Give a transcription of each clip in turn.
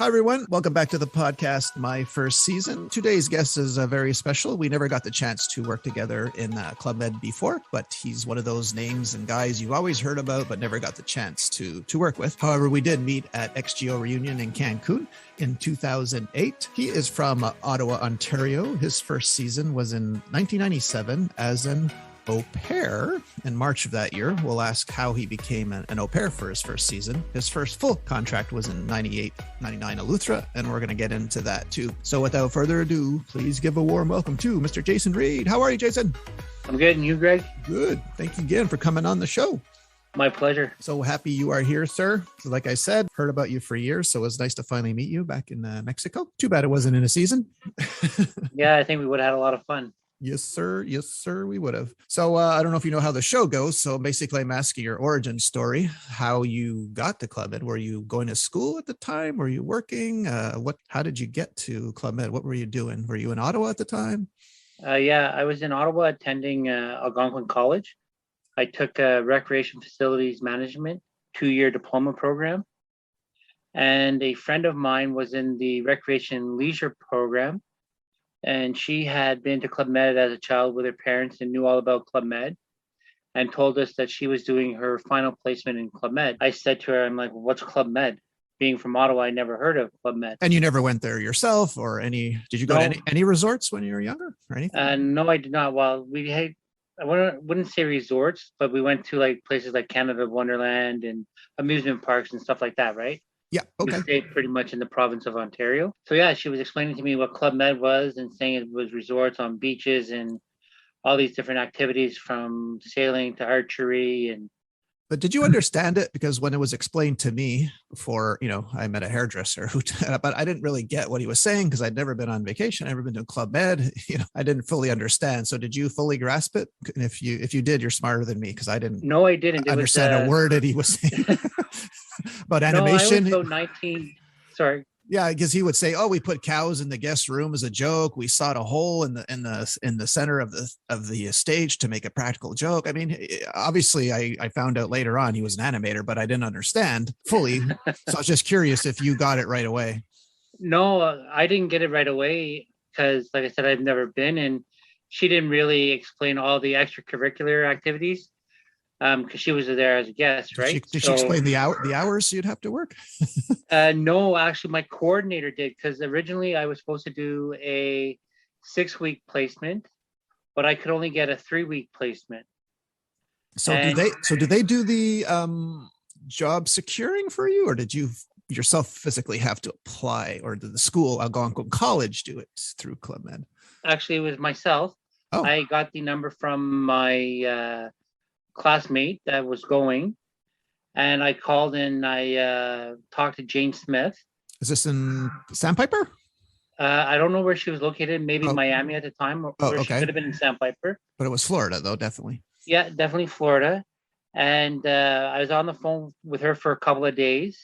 Hi, everyone. Welcome back to the podcast, My First Season. Today's guest is very special. We never got the chance to work together in Club Med before, but he's one of those names and guys you've always heard about, but never got the chance to work with. However, we did meet at EXGO Reunion in Cancun in 2008. He is from Ottawa, Ontario. His first season was in 1997 as an au pair. In March of that year, we'll ask how he became an au pair for his first season. His first full contract was in 98-99 Eleuthera, and we're going to get into that too. So without further ado, please give a warm welcome to Mr. Jason Reid. How are you, Jason? I'm good. And you, Greg? Good. Thank you again for coming on the show. My pleasure. So happy you are here, sir. Like I said, heard about you for years, so it was nice to finally meet you back in Mexico. Too bad it wasn't in a season. Yeah, I think we would have had a lot of fun. Yes, sir. Yes, sir. We would have. So I don't know if you know how the show goes. So basically, I'm asking your origin story, how you got to Club Med. Were you going to school at the time? Were you working? How did you get to Club Med? What were you doing? Were you in Ottawa at the time? Yeah, I was in Ottawa attending Algonquin College. I took a recreation facilities management 2-year diploma program. And a friend of mine was in the recreation leisure program. And she had been to Club Med as a child with her parents and knew all about Club Med and told us that she was doing her final placement in Club Med. I said to her, I'm like, well, what's Club Med? Being from Ottawa, I never heard of Club Med. And you never went there yourself or did you go to any resorts when you were younger or anything? No, I did not. Well, I wouldn't say resorts, but we went to like places like Canada Wonderland and amusement parks and stuff like that, right? Yeah. Okay. We stayed pretty much in the province of Ontario. So yeah, she was explaining to me what Club Med was and saying it was resorts on beaches and all these different activities from sailing to archery. But did you understand it? Because when it was explained to me before, I met a hairdresser but I didn't really get what he was saying because I'd never been on vacation. I'd never been to Club Med. I didn't fully understand. So did you fully grasp it? And if you did, you're smarter than me because I didn't. No, I didn't. Understand a word that he was saying about animation. No, I was about 19. Sorry. Yeah, because he would say, "Oh, we put cows in the guest room as a joke. We sawed a hole in the center of the stage to make a practical joke." I mean, obviously, I found out later on he was an animator, but I didn't understand fully. So I was just curious if you got it right away. No, I didn't get it right away because, like I said, I've never been, and she didn't really explain all the extracurricular activities. Because she was there as a guest, right? Did she explain the hours you'd have to work? No, actually, my coordinator did. Because originally I was supposed to do a 6-week placement, but I could only get a 3-week placement. So do they do the job securing for you, or did you yourself physically have to apply, or did the school Algonquin College do it through Club Med? Actually, it was myself. Oh. I got the number from my classmate that was going, and I called and I talked to Jane Smith. Is this in Sandpiper? I don't know where she was located, maybe Miami at the time, or okay. She could have been in Sandpiper. But it was Florida though, definitely. Yeah, definitely Florida. And I was on the phone with her for a couple of days,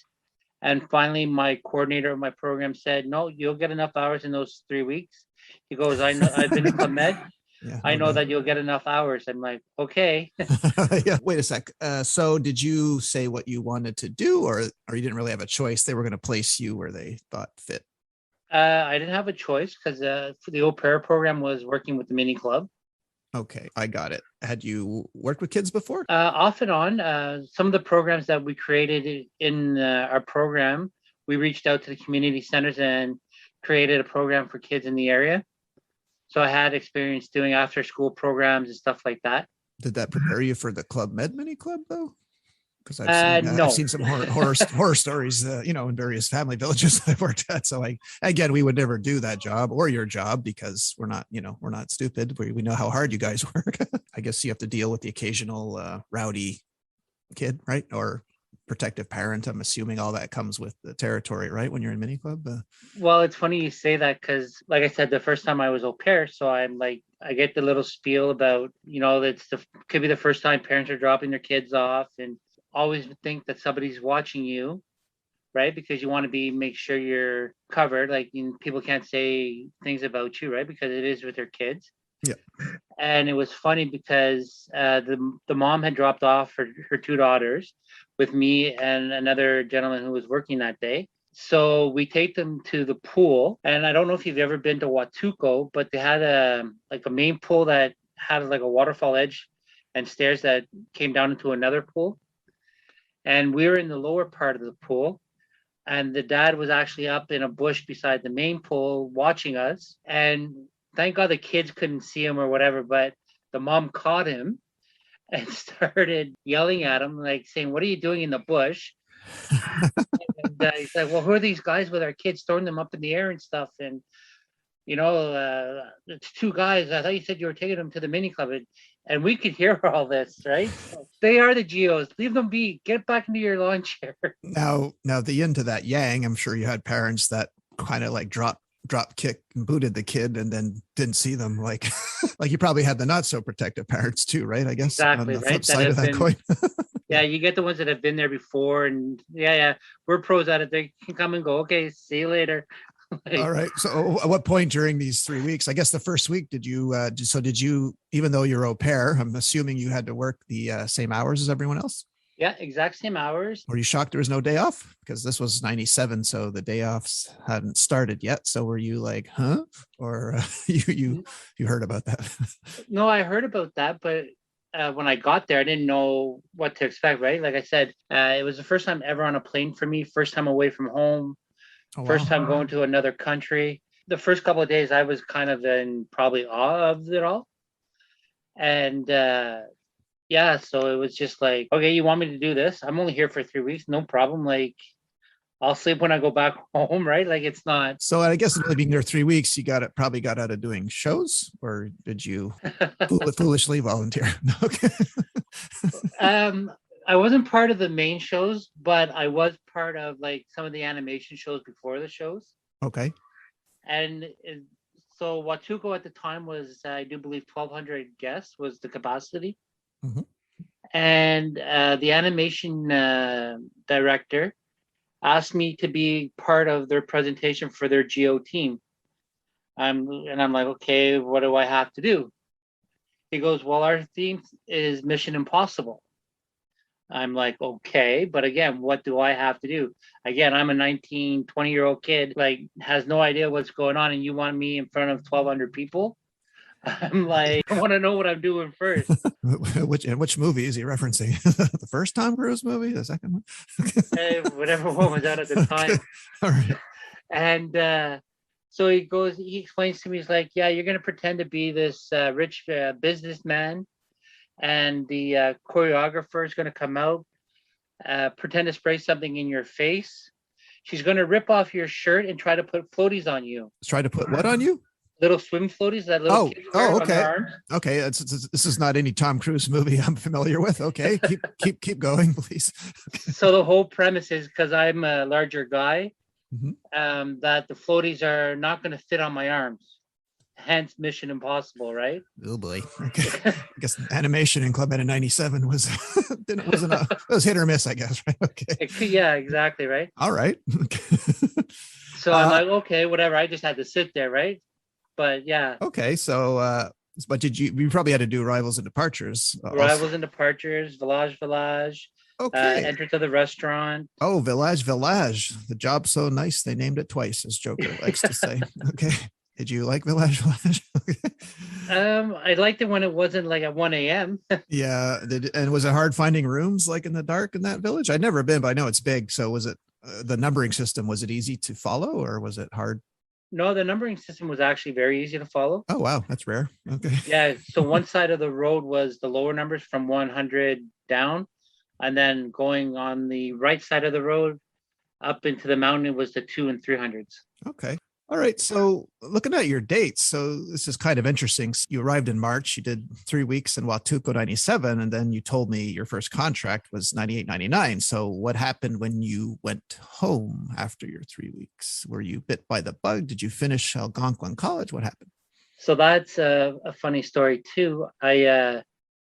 and finally my coordinator of my program said, no, you'll get enough hours in those 3 weeks. He goes, I know, I've been to Club Med. Yeah, I know that you'll get enough hours. I'm like, okay. Yeah. Wait a sec. So did you say what you wanted to do, or you didn't really have a choice? They were going to place you where they thought fit. I didn't have a choice because the au pair program was working with the Mini Club. Okay, I got it. Had you worked with kids before? Off and on. Some of the programs that we created in our program, we reached out to the community centers and created a program for kids in the area. So I had experience doing after school programs and stuff like that. Did that prepare you for the Club Med Mini Club though? Because I've seen some horror stories, in various family villages I've worked at. So again, we would never do that job or your job because we're not stupid. We know how hard you guys work. I guess you have to deal with the occasional rowdy kid, right? Or protective parent. I'm assuming all that comes with the territory, right? When you're in Mini Club. Well, it's funny you say that because, like I said, the first time I was au pair, so I'm like, I get the little spiel about, could be the first time parents are dropping their kids off, and always think that somebody's watching you, right? Because you want to make sure you're covered. Like people can't say things about you, right? Because it is with their kids. Yeah. And it was funny because the mom had dropped off her 2 daughters with me and another gentleman who was working that day. So we take them to the pool, and I don't know if you've ever been to Huatulco, but they had a main pool that had like a waterfall edge and stairs that came down into another pool. And we were in the lower part of the pool, and the dad was actually up in a bush beside the main pool watching us. And thank God the kids couldn't see him or whatever, but the mom caught him and started yelling at him, like saying, "What are you doing in the bush?" And he's like, "Well, who are these guys with our kids throwing them up in the air and stuff?" And it's two guys. I thought you said you were taking them to the mini club. And we could hear all this, right? So they are the G.Os. Leave them be. Get back into your lawn chair. Now, the yin to that yang, I'm sure you had parents that kind of like drop kick and booted the kid and then didn't see them. Like you probably had the not so protective parents too, right? I guess exactly, on the right? flip side of that coin. Yeah, you get the ones that have been there before, and we're pros at it. They can come and go. Okay, see you later. All right. So at what point during these 3 weeks, I guess the first week, did you, even though you're au pair, I'm assuming you had to work the same hours as everyone else? Yeah, exact same hours. Were you shocked there was no day off? Because this was 97, so the day offs hadn't started yet. So were you like, huh? Or you heard about that? No, I heard about that, but when I got there, I didn't know what to expect, right? Like I said, it was the first time ever on a plane for me, first time away from home. Oh, wow. First time going to another country. The first couple of days I was kind of in probably awe of it all. And so it was just like, okay, you want me to do this? I'm only here for 3 weeks. No problem. Like, I'll sleep when I go back home, right? Like, it's not. So I guess only being there 3 weeks, you probably got out of doing shows, or did you foolishly volunteer? Okay. I wasn't part of the main shows, but I was part of like some of the animation shows before the shows. Okay. And so Huatulco at the time was, I do believe, 1,200 guests was the capacity. Mm-hmm. And the animation director asked me to be part of their presentation for their G.O team. I'm like, okay, what do I have to do? He goes, well, our theme is Mission Impossible. I'm like, okay, but again, what do I have to do? Again, I'm a 19, 20-year-old kid, like has no idea what's going on, and you want me in front of 1,200 people? I'm like, I want to know what I'm doing first. which movie is he referencing? The first Tom Cruise movie? The second one? Whatever one was out at the time. Okay. All right. And so he explains to me, he's like, yeah, you're going to pretend to be this rich businessman. And the choreographer is going to come out, pretend to spray something in your face. She's going to rip off your shirt and try to put floaties on you. Try to put what on you? Little swim floaties that little kids wear on their arms. Okay. This is not any Tom Cruise movie I'm familiar with. Okay, keep going, please. Okay. So the whole premise is, because I'm a larger guy, mm-hmm. That the floaties are not going to fit on my arms. Hence Mission Impossible, right? Oh boy. Okay. I guess animation in Club Med in 97 was hit or miss, I guess, right? Okay. Yeah, exactly, right? All right. So I'm like, okay, whatever. I just had to sit there, right? But yeah. Okay, so but you probably had to do arrivals and departures. Arrivals and departures, village. Okay. Enter to the restaurant. Oh, village. The job's so nice they named it twice, as Joker likes to say. Okay. Did you like Village? I liked it when it wasn't like at 1 a.m. Yeah. And was it hard finding rooms like in the dark in that village? I'd never been, but I know it's big. So was it the numbering system? Was it easy to follow, or was it hard? No, the numbering system was actually very easy to follow. Oh, wow. That's rare. Okay. Yeah. So one side of the road was the lower numbers from 100 down. And then going on the right side of the road up into the mountain was the 200 and 300s. Okay. All right. So looking at your dates, so this is kind of interesting. You arrived in March, you did 3 weeks in Huatulco 97, and then you told me your first contract was 98, 99. So what happened when you went home after your 3 weeks? Were you bit by the bug? Did you finish Algonquin College? What happened? So that's a funny story too. I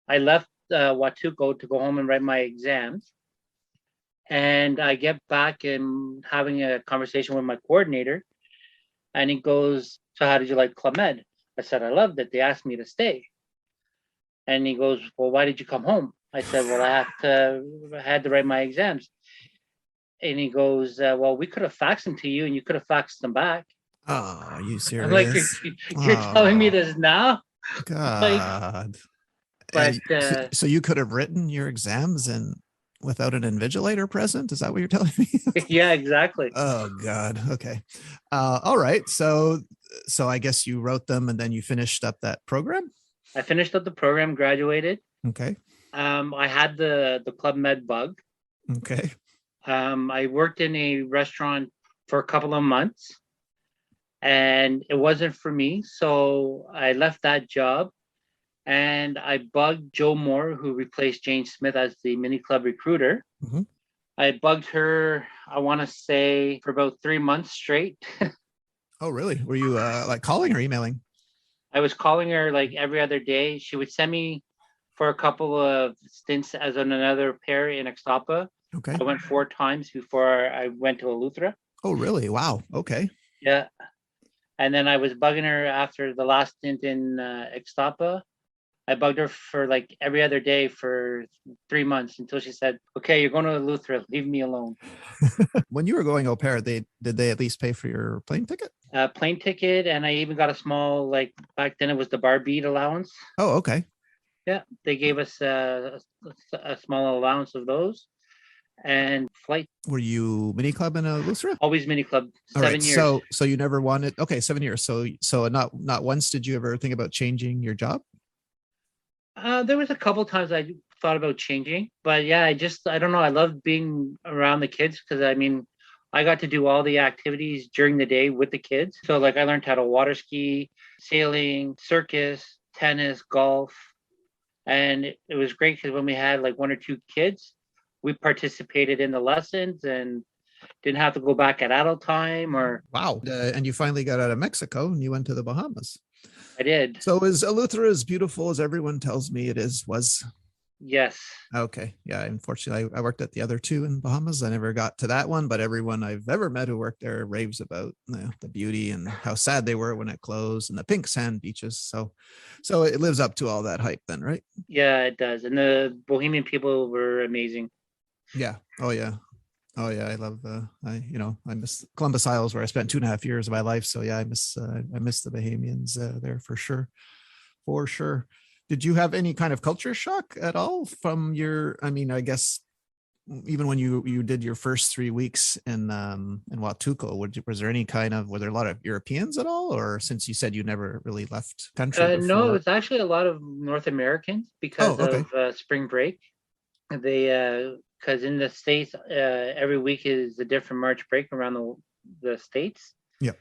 left Huatulco to go home and write my exams. And I get back and having a conversation with my coordinator. And he goes, so how did you like Club Med? I said, I loved it. They asked me to stay. And he goes, well, why did you come home? I said, well, I had to write my exams. And he goes, well, we could have faxed them to you and you could have faxed them back. Oh, are you I'm like, serious? you're telling me Oh, this now? Like, God. but So you could have written your exams and without an invigilator present? Is that what you're telling me? yeah, exactly. Oh, God. Okay. All right. So I guess you wrote them and then you finished up that program. I finished up the program, graduated. Okay. I had the Club Med bug. Okay. I worked in a restaurant for a couple of months and it wasn't for me. So I left that job and I bugged Joe Moore, who replaced Jane Smith as the Mini Club recruiter. Mm-hmm. I bugged her, I want to say, for about 3 months straight. Oh, really? Were you like calling or emailing? I was calling her like every other day. She would send me for a couple of stints as on another pair in Ixtapa. Okay. I went 4 times before I went to Eleuthera. Oh, really? Wow. Okay. Yeah. And then I was bugging her after the last stint in Ixtapa. I bugged her for like every other day for 3 months until she said, okay, you're going to Eleuthera. Leave me alone. When you were going au pair, did they at least pay for your plane ticket? Plane ticket. And I even got a small, like back then it was the bar bead allowance. Oh, okay. Yeah. They gave us a small allowance of those. And flight. Were you Mini Club in Eleuthera? Always Mini Club. 7 years. So you never wanted. Okay, 7 years. So not once did you ever think about changing your job? There was a couple times I thought about changing, but yeah, I don't know. I love being around the kids because I mean, I got to do all the activities during the day with the kids. So like I learned how to water ski, sailing, circus, tennis, golf, and it was great because when we had like 1 or 2 kids, we participated in the lessons and didn't have to go back at adult time or. Wow. And you finally got out of Mexico and you went to the Bahamas. I did. So is Eleuthera as beautiful as everyone tells me it was? Yes. Okay. Yeah. Unfortunately, I worked at the other 2 in Bahamas. I never got to that one, but everyone I've ever met who worked there raves about the beauty and how sad they were when it closed and the pink sand beaches. So it lives up to all that hype then, right? Yeah, it does. And the Bohemian people were amazing. Yeah. Oh, yeah. Oh yeah, I love I miss Columbus Isles where I spent 2.5 years of my life. So yeah, I miss the Bahamians there for sure. For sure. Did you have any kind of culture shock at all from I guess even when you did your first 3 weeks in Huatulco, was there were there a lot of Europeans at all, or since you said you never really left country before? No, it's actually a lot of North Americans because of spring break. They because in the States, every week is a different March break around the States. Yeah.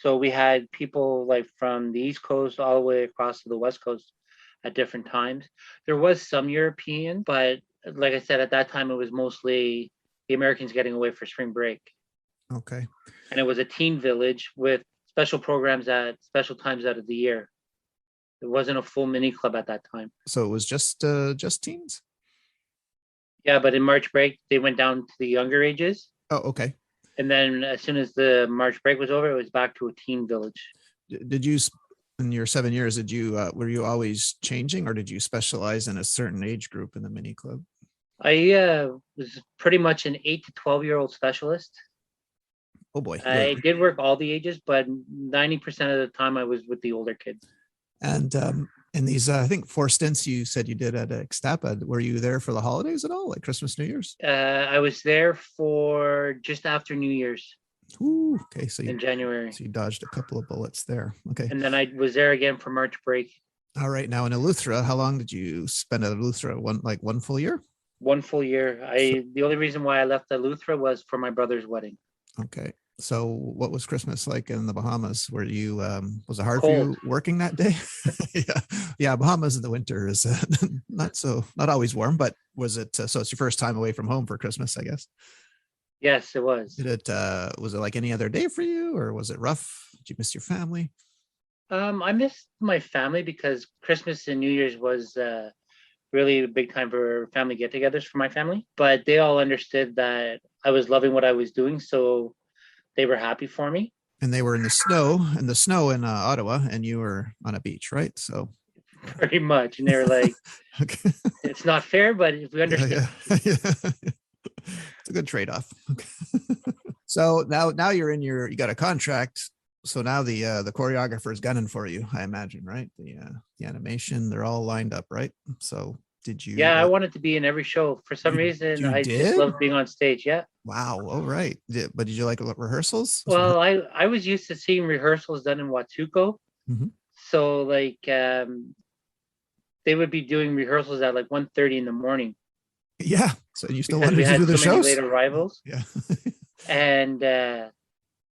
So we had people like from the East Coast all the way across to the West Coast at different times. There was some European, but like I said, at that time, it was mostly the Americans getting away for spring break. Okay. And it was a teen village with special programs at special times out of the year. It wasn't a full mini club at that time. So it was just teens? Yeah, but in March break, they went down to the younger ages. Oh, okay. And then as soon as the March break was over, it was back to a teen village. Did you, in your 7 years, were you always changing or did you specialize in a certain age group in the mini club? I was pretty much an 8 to 12-year-old specialist. Oh boy. I did work all the ages, but 90% of the time I was with the older kids. And in these, I think 4 stints you said you did at Ixtapa, were you there for the holidays at all, like Christmas, New Year's? I was there for just after New Year's. Ooh, okay, so in January. So you dodged a couple of bullets there. Okay. And then I was there again for March break. All right. Now in Eleuthera, how long did you spend at Eleuthera? One full year? 1 full year. The only reason why I left Eleuthera was for my brother's wedding. Okay. So what was Christmas like in the Bahamas? Were you was it hard Cold. for you working that day? Yeah. Bahamas in the winter is not always warm, but was it so it's your first time away from home for Christmas, I guess? Yes, it was. Was it like any other day for you, or was it rough? Did you miss your family? I missed my family because Christmas and New Year's was really a big time for family get-togethers for my family. But they all understood that I was loving what I was doing, so they were happy for me. And they were in the snow in Ottawa, and you were on a beach, right? So pretty much. And they were like, okay. It's not fair, but if we understand. Yeah. It's a good trade-off. So now you got a contract. So now the choreographer is gunning for you, I imagine, right? The animation, they're all lined up, right? So did you? Yeah, I wanted to be in every show. For some reason, I just love being on stage. Yeah. Wow. All right. But did you like rehearsals? Well, I was used to seeing rehearsals done in Huatulco. Mm-hmm. So like they would be doing rehearsals at like 1:30 in the morning. Yeah. So you still wanted to do the shows? Many late arrivals. Yeah. And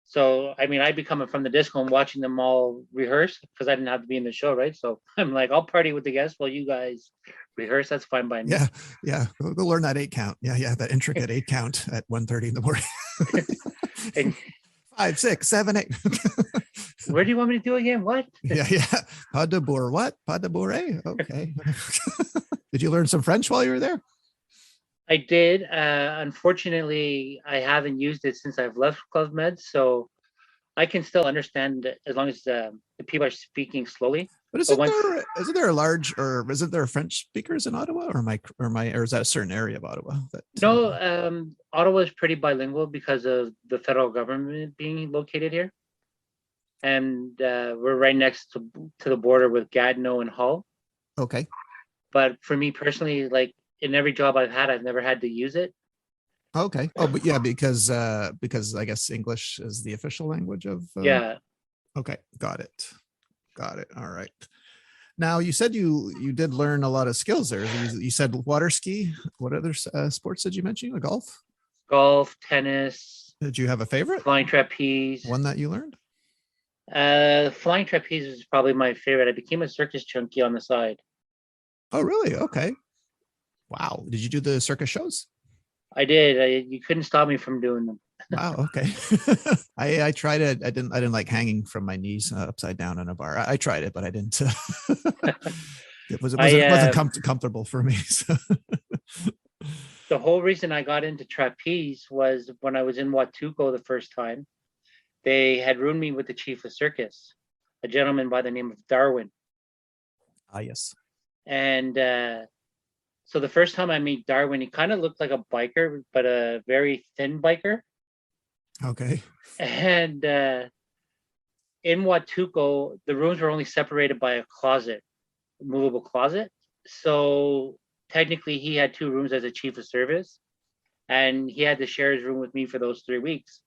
so I mean, I'd be coming from the disco and watching them all rehearse because I didn't have to be in the show, right? So I'm like, I'll party with the guests while you guys rehearse. That's fine by me. Yeah. Go learn that 8 count. Yeah, that intricate 8 count at 1:30 in the morning. And 5, 6, 7, 8. Where do you want me to do again? What? Yeah. Pas de bourre. What? Pas de bourre. Okay. Did you learn some French while you were there? I did. Unfortunately, I haven't used it since I've left Club Med, so I can still understand as long as the people are speaking slowly. But isn't there a large, or isn't there French speakers in Ottawa, or is that a certain area of Ottawa? No, Ottawa is pretty bilingual because of the federal government being located here, and we're right next to the border with Gatineau and Hull. Okay. But for me personally, like in every job I've had, I've never had to use it. Okay. Oh, but yeah, because I guess English is the official language of. Yeah. Okay, got it. All right. Now you said you did learn a lot of skills there. You said water ski. What other sports did you mention? Golf, tennis. Did you have a favorite? Flying trapeze. One that you learned? Flying trapeze is probably my favorite. I became a circus junkie on the side. Oh, really? Okay. Wow. Did you do the circus shows? I did. You couldn't stop me from doing them. Wow. Okay. I tried it. I didn't like hanging from my knees upside down on a bar. I tried it, but I didn't. It wasn't comfortable for me. So. The whole reason I got into trapeze was when I was in Huatulco the first time. They had roomed me with the Chief of Circus, a gentleman by the name of Darwin. Ah, yes. And so the first time I meet Darwin, he kind of looked like a biker, but a very thin biker. Okay. And in Huatulco, the rooms were only separated by a closet, a movable closet. So technically, he had 2 rooms as a chief of service, and he had to share his room with me for those 3 weeks.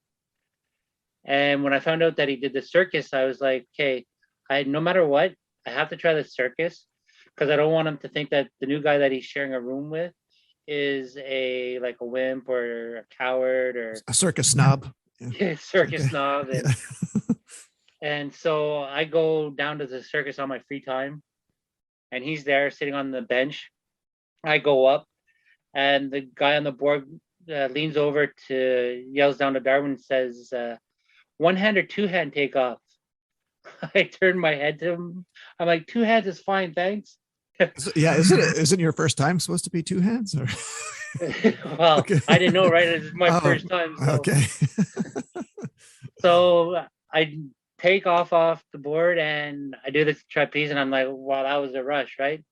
And when I found out that he did the circus, I was like, okay, no matter what, I have to try the circus because I don't want him to think that the new guy that he's sharing a room with is a wimp or a coward or a circus snob. Yeah, circus snob. And so I go down to the circus on my free time, and he's there sitting on the bench. I go up, and the guy on the board leans over yells down to Darwin and says, 1 hand or 2 hand takeoff. I turn my head to him. I'm like, 2 hands is fine, thanks. Yeah, isn't your first time supposed to be 2 hands? Or? Well, okay. I didn't know, right? It's my first time. So. Okay. So I take off the board and I do the trapeze, and I'm like, wow, that was a rush, right?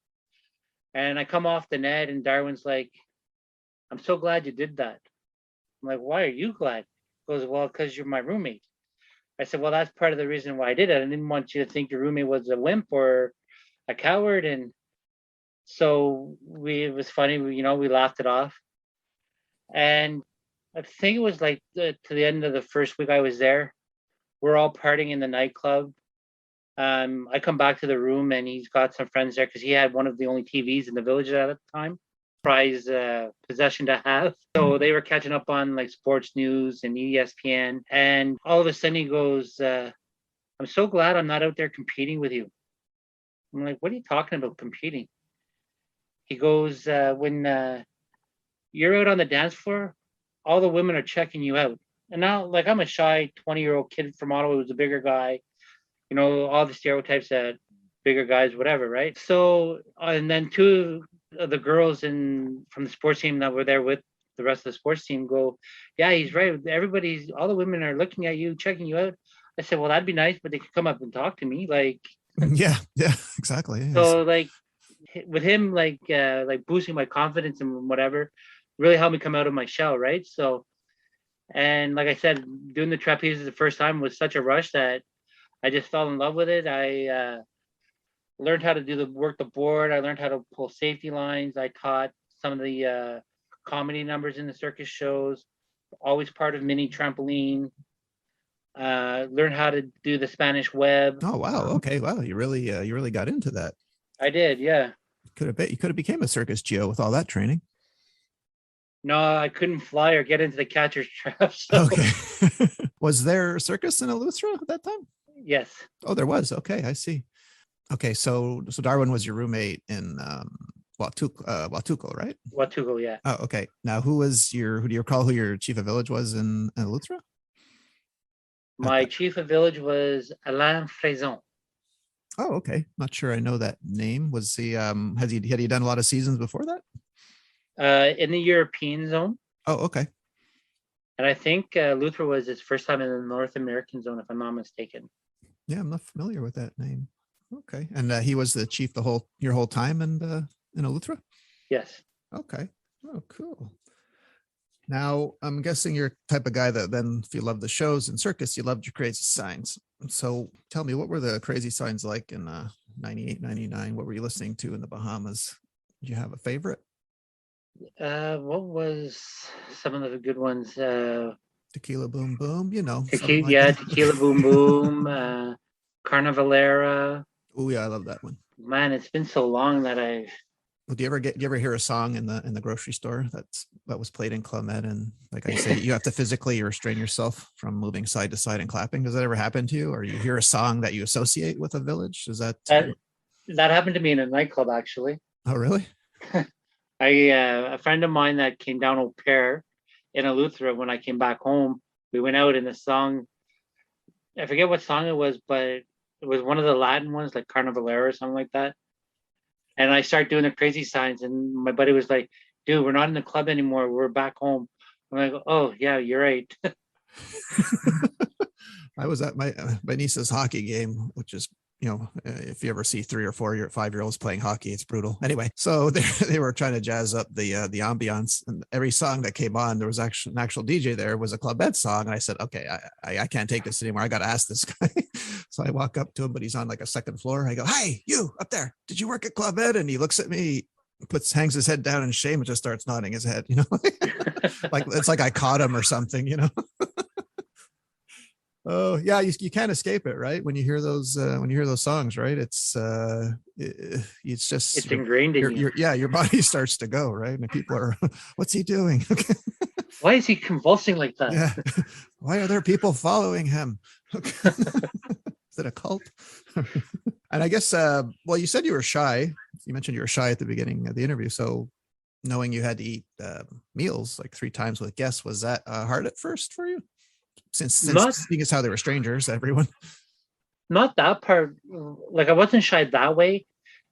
And I come off the net, and Darwin's like, I'm so glad you did that. I'm like, why are you glad? He goes, well, because you're my roommate. I said, well, that's part of the reason why I did it. I didn't want you to think your roommate was a wimp or a coward. And so it was funny, we laughed it off. And I think it was like to the end of the first week I was there. We're all partying in the nightclub. I come back to the room, and he's got some friends there because he had one of the only TVs in the village at the time. Prize possession to have. So they were catching up on like sports news and ESPN. And all of a sudden he goes, I'm so glad I'm not out there competing with you. I'm like, what are you talking about competing? He goes, when you're out on the dance floor, all the women are checking you out. And now, like, I'm a shy 20-year-old kid from Ottawa who's a bigger guy, all the stereotypes that bigger guys, whatever, right? So, and then 2 of the girls from the sports team that were there with the rest of the sports team go, yeah, he's right. All the women are looking at you, checking you out. I said, well, that'd be nice, but they could come up and talk to me. Like, yeah, exactly. So like with him, like boosting my confidence and whatever, really helped me come out of my shell, right? So, and like I said, doing the trapeze the first time was such a rush that I just fell in love with it. I learned how to work the board. I learned how to pull safety lines. I taught some of the comedy numbers in the circus shows. Always part of Mini Trampoline. Learned how to do the Spanish web. Oh wow. Okay. Wow. You really got into that. I did, yeah. You could have became a Circus G.O with all that training. No, I couldn't fly or get into the catcher's trap. So. Okay. Was there a circus in Eleuthera at that time? Yes. Oh, there was. Okay, I see. Okay, so Darwin was your roommate in Huatulco, right? Huatulco, yeah. Oh, okay. Now, who do you recall who your chief of village was in Eleuthera? My chief of village was Eleuthera. Oh, okay. Not sure I know that name. Was he had he done a lot of seasons before that? In the European zone. Oh, okay. And I think Eleuthera was his first time in the North American zone, if I'm not mistaken. Yeah, I'm not familiar with that name. Okay, and he was the chief your whole time in Eleuthera? Yes. Okay. Oh, cool. Now, I'm guessing you're the type of guy that then, if you love the shows and circus, you loved your crazy signs. So tell me, what were the crazy signs like in 98, 99? What were you listening to in the Bahamas? Did you have a favorite? What was some of the good ones? Tequila Boom Boom, Tequila Boom Boom, Carnavalera. Oh yeah, I love that one. Man, it's been so long that I. Do you ever hear a song in the grocery store that was played in Club Med, and like I say, you have to physically restrain yourself from moving side to side and clapping? Does that ever happen to you, or you hear a song that you associate with a village? Is that happened to me in a nightclub actually? Oh really? A friend of mine that came down au pair in Eleuthera, when I came back home, we went out, and the song, I forget what song it was, but it was one of the Latin ones, like Carnavalera or something like that. And I started doing the crazy signs, and my buddy was like, dude, we're not in the club anymore. We're back home. I'm like, oh yeah, you're right. I was at my niece's hockey game, which is, if you ever see 3 or 4 5-year-olds playing hockey, it's brutal. Anyway, so they were trying to jazz up the ambiance, and every song that came on, there was actually an actual DJ there, was a Club Med song. And I said, okay, I can't take this anymore. I got to ask this guy. So I walk up to him, but he's on like a second floor. I go, hey, you up there, did you work at Club Med? And he looks at me, hangs his head down in shame and just starts nodding his head, like it's like I caught him or something, Oh yeah, you can't escape it, right? When you hear those songs, right? It's just it's ingrained in you. Your body starts to go, right? And people are, what's he doing? Why is he convulsing like that? Yeah. Why are there people following him? Is it a cult? And I guess, well, you said you were shy. You mentioned you were shy at the beginning of the interview. So knowing you had to eat meals like 3 times with guests, was that hard at first for you? Since seeing as how they were strangers, everyone. Not that part. Like, I wasn't shy that way.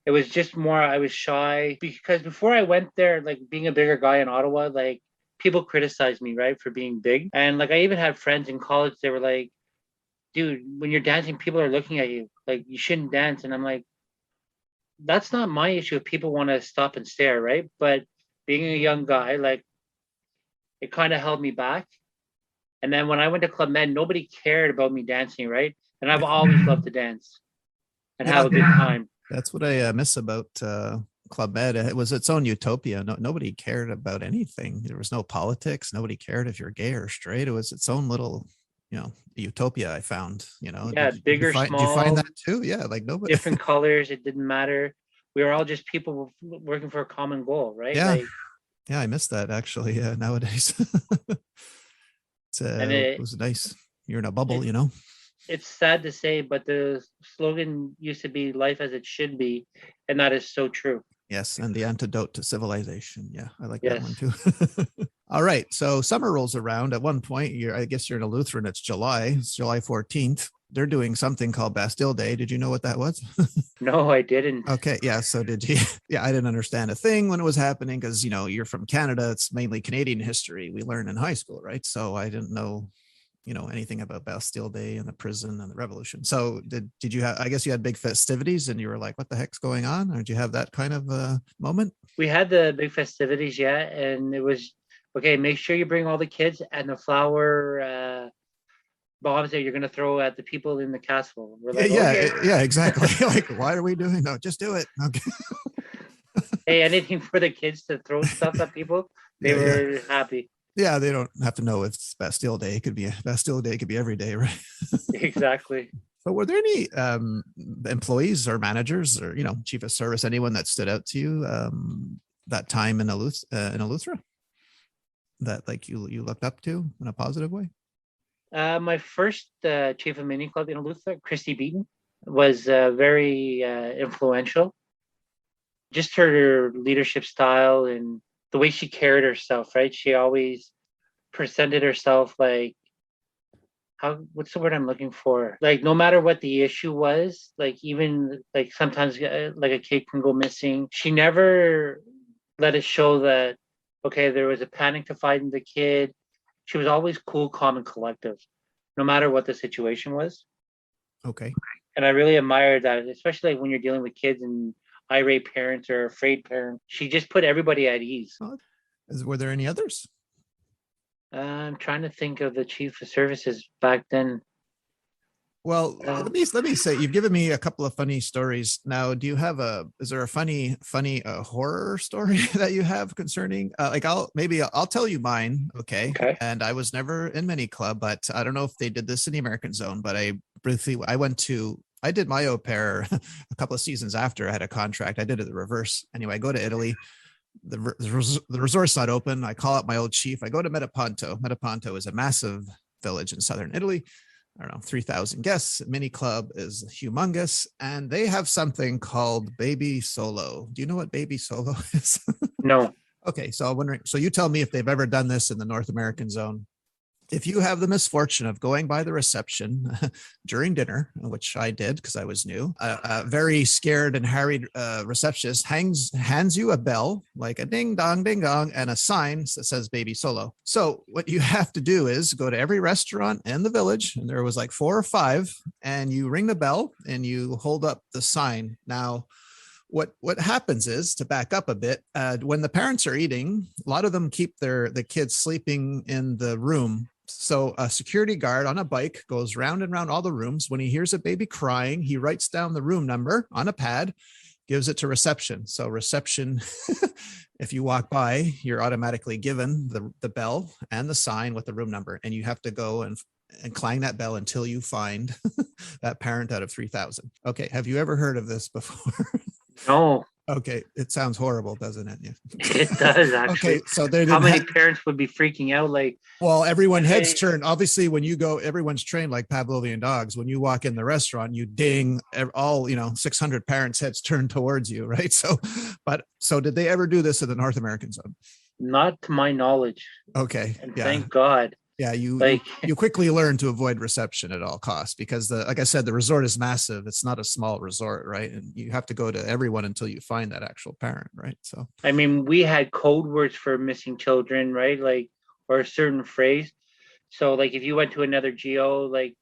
It was just more, I was shy because before I went there, like being a bigger guy in Ottawa, like people criticized me, right, for being big. And like I even had friends in college, they were like, dude, when you're dancing, people are looking at you. Like, you shouldn't dance. And I'm like, that's not my issue if people want to stop and stare, right? But being a young guy, like, it kind of held me back. And then when I went to Club Med, nobody cared about me dancing, right? And I've always loved to dance and have a good time. That's what I miss about Club Med. It was its own utopia. Nobody cared about anything. There was no politics. Nobody cared if you're gay or straight. It was its own little, utopia, I found, Yeah, bigger, small. Did you find that too? Yeah, like nobody. Different colors. It didn't matter. We were all just people working for a common goal, right? Yeah. Yeah, I miss that actually. Yeah, nowadays. It was nice. You're in a bubble, It's sad to say, but the slogan used to be "Life as it should be," and that is so true. Yes, and the antidote to civilization. Yeah, I like that one too. All right, so summer rolls around. At one point, I guess you're in Eleuthera, and it's July. It's July 14th. They're doing something called Bastille Day. Did you know what that was? No, I didn't. Okay, yeah. So did you? Yeah, I didn't understand a thing when it was happening because you're from Canada. It's mainly Canadian history we learn in high school, right? So I didn't know, anything about Bastille Day and the prison and the revolution. So did you have? I guess you had big festivities, and you were like, "What the heck's going on?" Or did you have that kind of moment? We had the big festivities, yeah, and it was okay, make sure you bring all the kids and the flower bombs that you're going to throw at the people in the castle. We're like, okay. Yeah, exactly. Like, why are we doing? No, just do it. Okay. Hey, anything for the kids to throw stuff at people. They were happy. Yeah, they don't have to know it's Bastille Day. It could be Bastille Day. It could be every day, right? Exactly. But were there any employees or managers or chief of service, anyone that stood out to you that time in Eleuthera that like you looked up to in a positive way? My first chief of Mini Club in Eleuthera, Christy Beaton, was very influential. Just her leadership style and the way she carried herself, right? She always presented herself like, what's the word I'm looking for? Like, no matter what the issue was, like even like sometimes like a kid can go missing. She never let it show that, okay, there was a panic to find the kid. She was always cool, calm, and collective, no matter what the situation was. Okay. And I really admired that, especially like when you're dealing with kids and irate parents or afraid parents. She just put everybody at ease. Were there any others? I'm trying to think of the chief of services back then. Well, let me say, you've given me a couple of funny stories. Now, do you have is there a funny horror story that you have concerning, I'll tell you mine. Okay. And I was never in Mini Club, but I don't know if they did this in the American Zone, but I did my au pair a couple of seasons after I had a contract. I did it the reverse. Anyway, I go to Italy. The resort's not open. I call up my old chief. I go to Metaponto. Metaponto is a massive village in southern Italy. I don't know, 3,000 guests. Mini Club is humongous. And they have something called Baby Solo. Do you know what Baby Solo is? No. Okay, so I'm wondering, so you tell me if they've ever done this in the North American Zone. If you have the misfortune of going by the reception during dinner, which I did because I was new, a very scared and harried receptionist hands you a bell, like a ding dong, and a sign that says Baby Solo. So what you have to do is go to every restaurant in the village, and there was like 4 or 5, and you ring the bell and you hold up the sign. Now, what happens is, to back up a bit, when the parents are eating, a lot of them keep the kids sleeping in the room. So a security guard on a bike goes round and round all the rooms. When he hears a baby crying, he writes down the room number on a pad, gives it to reception. So reception, if you walk by, you're automatically given the bell and the sign with the room number, and you have to go and clang that bell until you find that parent out of 3,000. Okay. Have you ever heard of this before? No. Okay, it sounds horrible, doesn't it? Yeah. It does, actually. Okay, so how many parents would be freaking out? Like, well, everyone heads turn. Obviously, when you go, everyone's trained like Pavlovian dogs. When you walk in the restaurant, you ding. All 600 parents' heads turn towards you, right? So did they ever do this in the North American Zone? Not to my knowledge. Okay, and thank God. Yeah, you quickly learn to avoid reception at all costs because like I said, the resort is massive. It's not a small resort, right? And you have to go to everyone until you find that actual parent, right? So, I mean, we had code words for missing children, right? Like, or a certain phrase. So, like, if you went to another GO, like,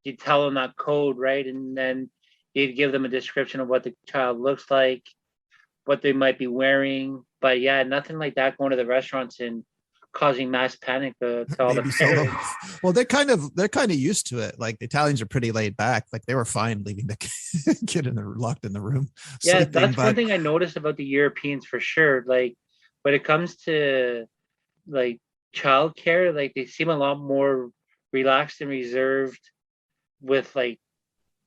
you'd tell them that code, right? And then you'd give them a description of what the child looks like, what they might be wearing. But yeah, nothing like that going to the restaurants and causing mass panic to all the parents. Well, they're kind of used to it. Like, the Italians are pretty laid back. Like, they were fine leaving the kid locked in the room. Yeah, that's one thing I noticed about the Europeans for sure. Like, when it comes to like childcare, like they seem a lot more relaxed and reserved with like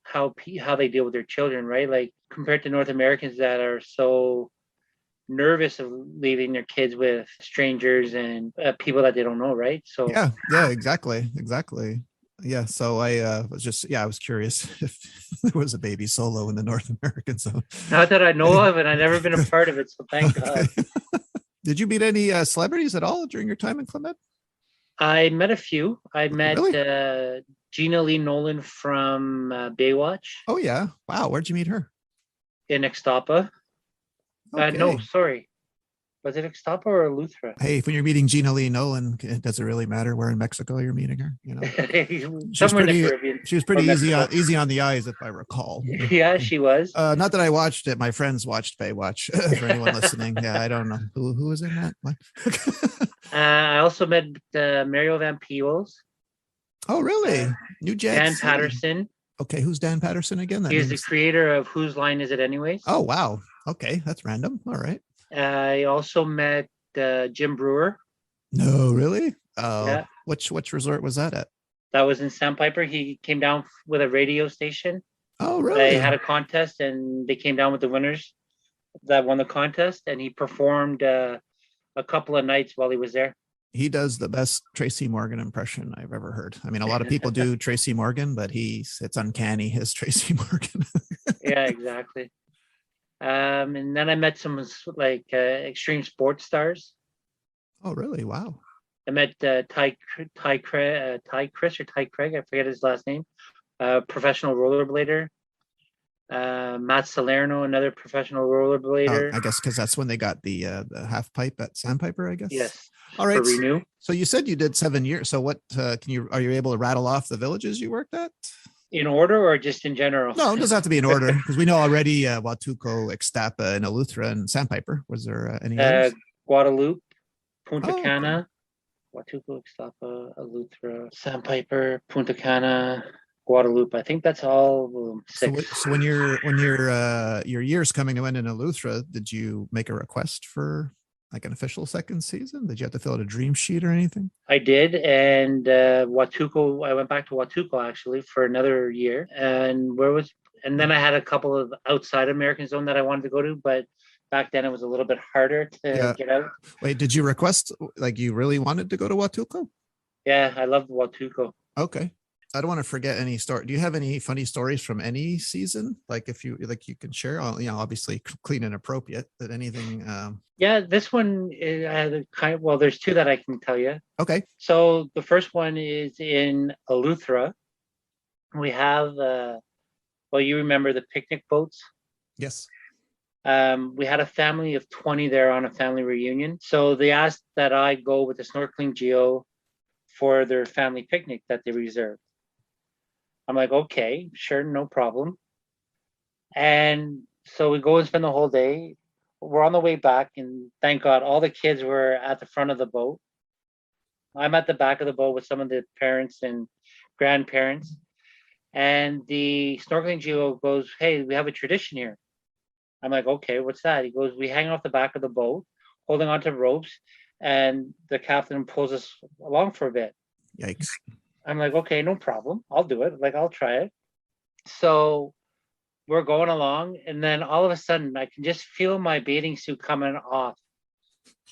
how they deal with their children, right? Like, compared to North Americans that are so nervous of leaving their kids with strangers and people that they don't know, right? So yeah, exactly. Yeah, so I was curious if there was a Baby Solo in the North American Zone. Not that I know of, and I've never been a part of it, so thank God. Did you meet any celebrities at all during your time in Club Med? I met a few. I met Really? Gina Lee Nolan from Baywatch. Oh yeah, wow. Where'd you meet her? In Ixtapa. Okay. No, sorry. Was it Ixtapa or Eleuthera? Hey, when you're meeting Gina Lee Nolan, does it really matter where in Mexico you're meeting her? Somewhere in the Caribbean. She was pretty easy on the eyes, if I recall. Yeah, she was. Not that I watched it. My friends watched Baywatch. For anyone listening, yeah, I don't know who was in that. I also met Mario Van Peebles, Oh, really? New Jack Dan City. Patterson. Okay, who's Dan Patterson again? That He is the name's... creator of Whose Line Is It Anyways? Oh, wow. Okay, that's random. All right. I also met Jim Brewer. No, really? Oh, Yeah, which resort was that at? that was in Sandpiper. He came down with a radio station. Oh, They really? had a contest, and they came down with the winners that won the contest, and he performed a couple of nights while he was there. He does the best Tracy Morgan impression I've ever heard. I mean, a lot of people do Tracy Morgan, but it's uncanny, his Tracy Morgan. Yeah, exactly. And then I met some like extreme sports stars. Oh, really? Wow. I met Ty Chris or Ty Craig. I forget his last name. Professional rollerblader. Matt Salerno, another professional rollerblader. I guess because that's when they got the half pipe at Sandpiper, I guess. Yes. All right. For Renew. So you said you did 7 years. So what are you able to rattle off the villages you worked at? In order or just in general? No, it doesn't have to be in order because we know already Huatulco, Ixtapa, and Eleuthera and Sandpiper. Was there any others? Guadalupe, Punta Cana, Okay. Huatulco, Ixtapa, Eleuthera, Sandpiper, Punta Cana, Guadalupe. I think that's all of them. Six. So when your years coming in Eleuthera, did you make a request for like an official second season? Did you have to fill out a dream sheet or anything? I did, and Huatulco. I went back to Huatulco actually for another year, and then I had a couple of outside American zone that I wanted to go to, but back then it was a little bit harder to get out. Wait, did you request like you really wanted to go to Huatulco? Yeah, I loved Huatulco. Okay. I don't want to forget any story. Do you have any funny stories from any season? Like if you can share, obviously clean and appropriate, but anything. Yeah, this one is there's two that I can tell you. Okay. So the first one is in Eleuthera. We have, you remember the picnic boats? Yes. We had a family of 20 there on a family reunion. So they asked that I go with the snorkeling G.O for their family picnic that they reserved. I'm like, okay, sure, no problem. And so we go and spend the whole day. We're on the way back, and thank God all the kids were at the front of the boat. I'm at the back of the boat with some of the parents and grandparents. And the snorkeling G.O goes, hey, we have a tradition here. I'm like, okay, what's that? He goes, we hang off the back of the boat, holding onto ropes, and the captain pulls us along for a bit. Yikes. I'm like, okay, no problem. I'll do it. Like, I'll try it. So we're going along, and then all of a sudden, I can just feel my bathing suit coming off.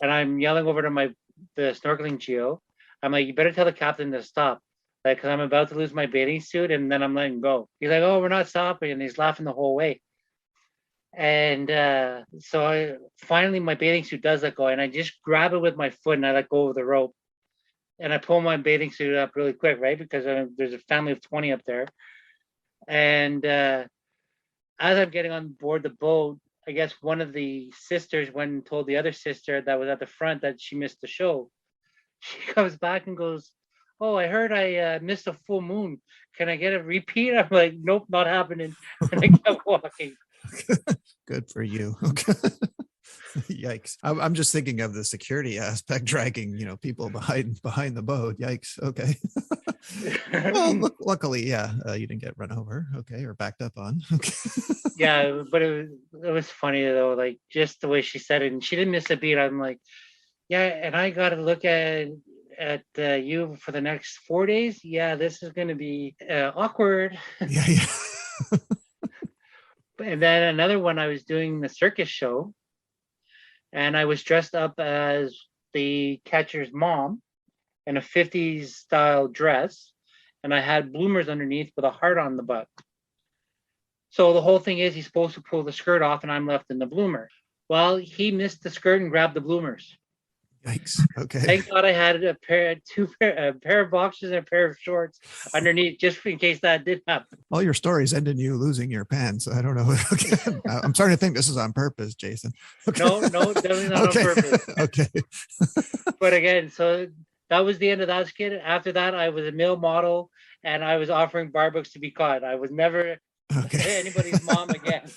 And I'm yelling over to the snorkeling G.O. I'm like, you better tell the captain to stop. Like, because I'm about to lose my bathing suit, and then I'm letting go. He's like, oh, we're not stopping. And he's laughing the whole way. And so finally my bathing suit does let go, and I just grab it with my foot and I let go of the rope, and I pull my bathing suit up really quick, right? Because there's a family of 20 up there. And as I'm getting on board the boat, I guess one of the sisters went and told the other sister that was at the front that she missed the show. She comes back and goes, oh, I heard I missed a full moon. Can I get a repeat? I'm like, nope, not happening. And I kept walking. Good for you. Okay. Yikes. I'm just thinking of the security aspect, dragging people behind the boat. Yikes. Okay. Well, luckily, you didn't get run over, okay, or backed up on. Okay. Yeah, but it was funny though, like just the way she said it, and she didn't miss a beat. I'm like, yeah, and I got to look at you for the next 4 days. Yeah, this is going to be awkward. Yeah. And then another one, I was doing the circus show, and I was dressed up as the catcher's mom in a 50s style dress, and I had bloomers underneath with a heart on the butt. So the whole thing is he's supposed to pull the skirt off, and I'm left in the bloomer. Well, he missed the skirt and grabbed the bloomers. Yikes. Okay. Thank God I had a pair of boxers and a pair of shorts underneath, just in case that did happen. All your stories end in you losing your pants. I don't know. Okay. I'm starting to think this is on purpose, Jason. Okay. No, definitely not on purpose. Okay. But again, so that was the end of that skit. After that, I was a male model, and I was offering bar books to be caught. I was never anybody's mom again.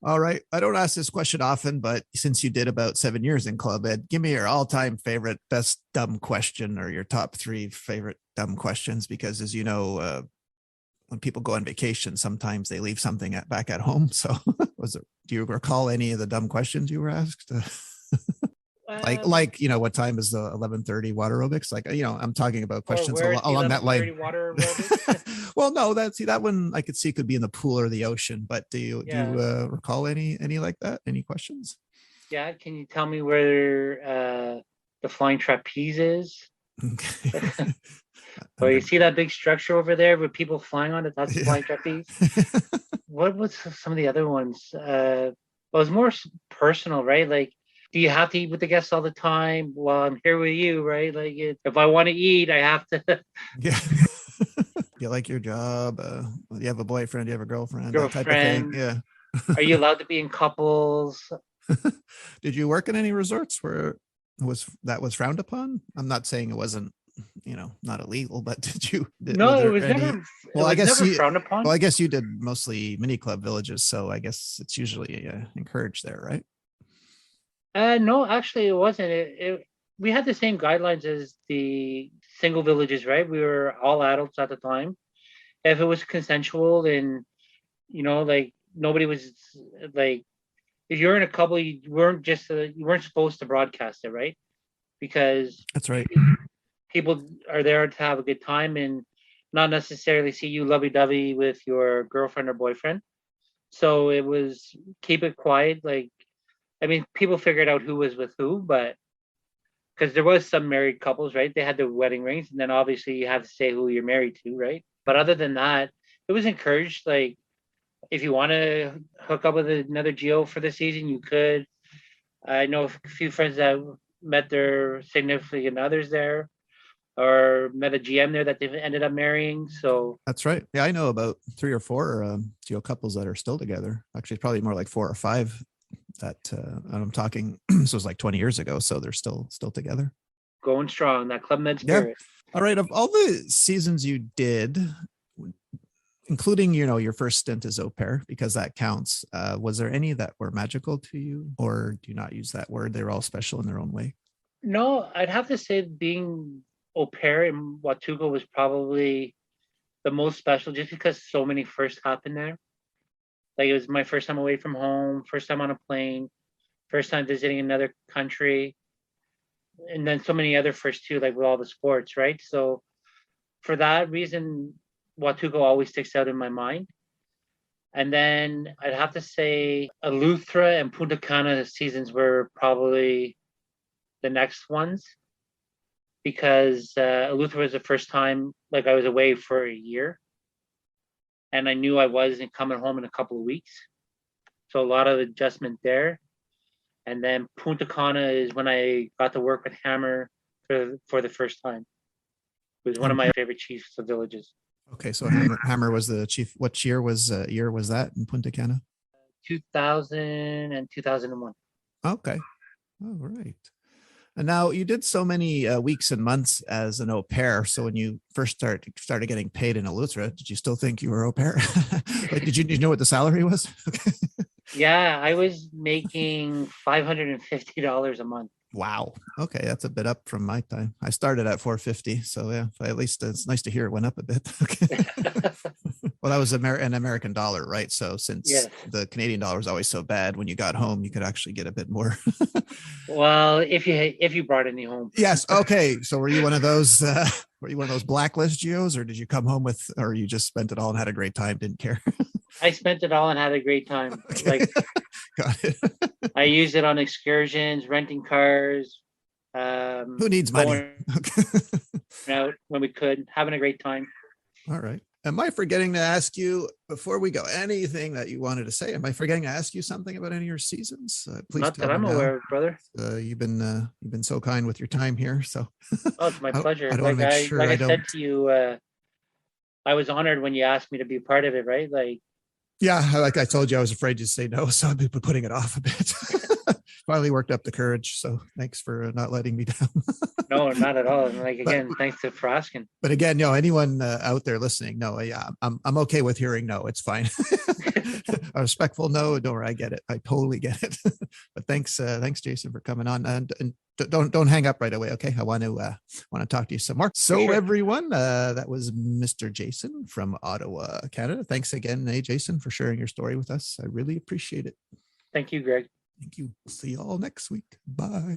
All right. I don't ask this question often, but since you did about 7 years in Club Ed, give me your all-time favorite, best dumb question or your top three favorite dumb questions. Because as you know, when people go on vacation, sometimes they leave something back at home. So do you recall any of the dumb questions you were asked? What time is the 11:30 water aerobics? I'm talking about questions along that line. Water aerobics? Well, no, that one I could see could be in the pool or the ocean. But do you recall any like that? Any questions? Yeah, can you tell me where the flying trapeze is? Okay. Or you see that big structure over there with people flying on it? That's the flying trapeze. What was some of the other ones? It was more personal, right? Like, do you have to eat with the guests all the time? Well, I'm here with you, right? Like, if I want to eat, I have to. Yeah. You like your job? You have a boyfriend? You have a girlfriend? That type of Girlfriend. thing. Yeah. Are you allowed to be in couples? Did you work in any resorts where that was frowned upon? I'm not saying it wasn't, not illegal, but did you? No, it was never. Well, I guess never frowned upon. Well, I guess you did mostly mini club villages, so I guess it's usually encouraged there, right? No, actually, it wasn't. We had the same guidelines as the single villages, right? We were all adults at the time. If it was consensual and, like nobody was like, if you're in a couple, you weren't supposed to broadcast it, right? Because that's right. People are there to have a good time and not necessarily see you lovey-dovey with your girlfriend or boyfriend. So it was keep it quiet. People figured out who was with who, but because there was some married couples, right? They had their wedding rings, and then obviously you have to say who you're married to, right? But other than that, it was encouraged. Like, if you want to hook up with another G.O for the season, you could. I know a few friends that met their significant others there, or met a GM there that they've ended up marrying. So that's right. Yeah, I know about 3 or 4 G.O couples that are still together. Actually, probably more like 4 or 5. That I'm talking, so it was like 20 years ago. So they're still together. Going strong, that Club Med spirit. Yeah. All right. Of all the seasons you did, including, your first stint as au pair, because that counts, was there any that were magical to you, or do you not use that word? They're all special in their own way. No, I'd have to say being au pair in Huatulco was probably the most special, just because so many firsts happened there. Like, it was my first time away from home, first time on a plane, first time visiting another country, and then so many other firsts too, like with all the sports, right? So for that reason, Huatulco always sticks out in my mind. And then I'd have to say Eleuthera and Punta Cana seasons were probably the next ones, because Eleuthera was the first time like I was away for a year, and I knew I wasn't coming home in a couple of weeks. So a lot of adjustment there. And then Punta Cana is when I got to work with Hammer for the first time. It was one of my favorite chiefs of villages. Okay, so Hammer was the chief. What year was that in Punta Cana? 2000 and 2001. Okay, all right. And now you did so many weeks and months as an au pair. So when you first started getting paid in Eleuthera, did you still think you were au pair? Like, did you know what the salary was? Okay. Yeah, I was making $550 a month. Wow. Okay, that's a bit up from my time. I started at $450. So yeah, at least it's nice to hear it went up a bit. Okay. Well, that was an American dollar, right? So since the Canadian dollar was always so bad, when you got home, you could actually get a bit more. Well, if you brought any home. Yes. Okay. So were you one of those? Were you one of those blacklist Geos, or did you come home with, or you just spent it all and had a great time? Didn't care. I spent it all and had a great time. Okay. Like, got it. I used it on excursions, renting cars. Who needs money? Out when we could, having a great time. All right. Am I forgetting to ask you, before we go, anything that you wanted to say? Am I forgetting to ask you something about any of your seasons? Please. Not that I'm aware of, brother. You've been so kind with your time here. So. Oh, it's my pleasure. I said to you, I was honored when you asked me to be part of it. Right? Like. Yeah, like I told you, I was afraid to say no, so I've been putting it off a bit. finally worked up the courage. So thanks for not letting me down. No, not at all. And like, again, thanks for asking. But again, anyone out there listening, no, yeah, I'm okay with hearing no. It's fine. A respectful no. Don't worry, I get it. I totally get it. But thanks, Jason, for coming on. And don't hang up right away, okay? I want to talk to you some more. So sure. Everyone, that was Mr. Jason from Ottawa, Canada. Thanks again, Jason, for sharing your story with us. I really appreciate it. Thank you, Greg. Thank you. See you all next week. Bye.